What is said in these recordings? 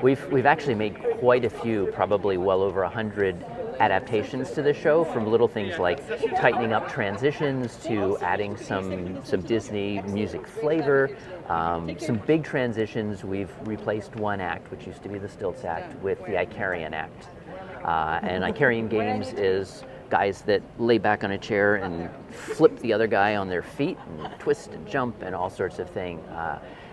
We've actually made quite a few, probably well over 100 adaptations to the show, from little things like tightening up transitions to adding some Disney music flavor. Some big transitions. We've replaced one act, which used to be the Stilts Act, with the Icarian Act. And Icarian Games is guys that lay back on a chair and flip the other guy on their feet and twist and jump and all sorts of things.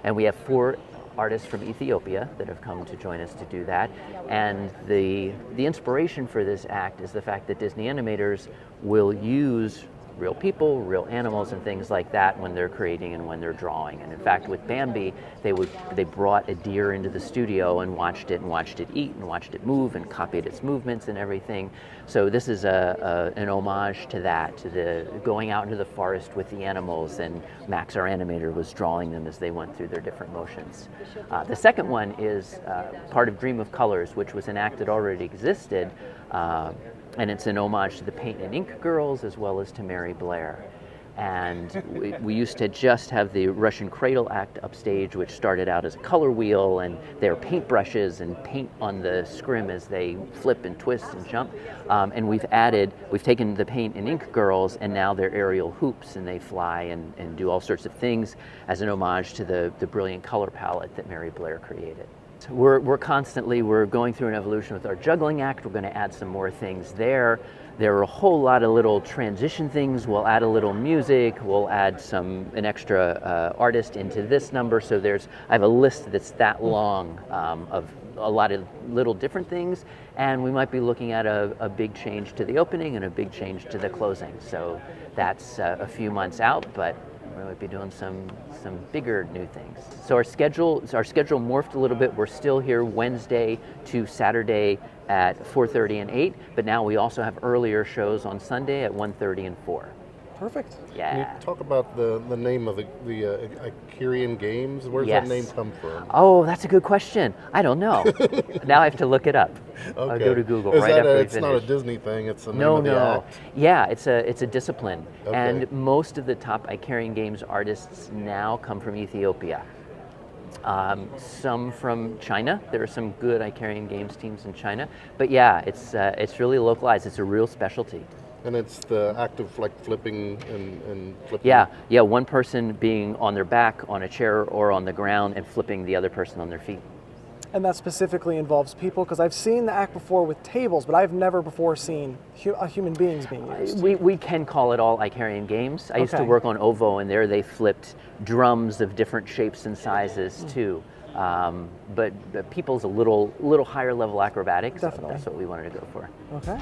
And we have 4 artists from Ethiopia that have come to join us to do that. And the inspiration for this act is the fact that Disney animators will use real people, real animals, and things like that when they're creating and when they're drawing. And in fact, with Bambi, they brought a deer into the studio and watched it eat and watched it move and copied its movements and everything. So this is an homage to that, to the going out into the forest with the animals, and Max, our animator, was drawing them as they went through their different motions. The second one is part of Dream of Colors, which was an act that already existed. And it's an homage to the Paint and Ink Girls as well as to Mary Blair. And we used to just have the Russian Cradle Act upstage, which started out as a color wheel, and they're paintbrushes and paint on the scrim as they flip and twist and jump. And we've taken the Paint and Ink Girls, and now they're aerial hoops, and they fly and do all sorts of things as an homage to the brilliant color palette that Mary Blair created. We're going through an evolution with our juggling act. We're going to add some more things there. There are a whole lot of little transition things. We'll add a little music. We'll add an extra artist into this number. So I have a list that's that long of a lot of little different things. And we might be looking at a big change to the opening and a big change to the closing. So that's a few months out, but we might be doing some bigger new things. So our schedule morphed a little bit. We're still here Wednesday to Saturday at 4:30 and 8, but now we also have earlier shows on Sunday at 1:30 and 4. Perfect. Yeah. Can you talk about the name of the Icarian Games? Where does that name come from? Oh, that's a good question. I don't know. Now I have to look it up. Okay. I'll go to Google right after we finish. It's not a Disney thing, it's the name of the act? Yeah, it's a discipline. Okay. And most of the top Icarian Games artists now come from Ethiopia. Some from China. There are some good Icarian Games teams in China. But yeah, it's really localized. It's a real specialty. And it's the act of like flipping and flipping? Yeah, one person being on their back on a chair or on the ground and flipping the other person on their feet. And that specifically involves people, because I've seen the act before with tables, but I've never before seen human beings being used. We can call it all Icarian Games. I used to work on OVO, and there they flipped drums of different shapes and sizes too. But people's a little higher level acrobatics. Definitely. That's what we wanted to go for. Okay.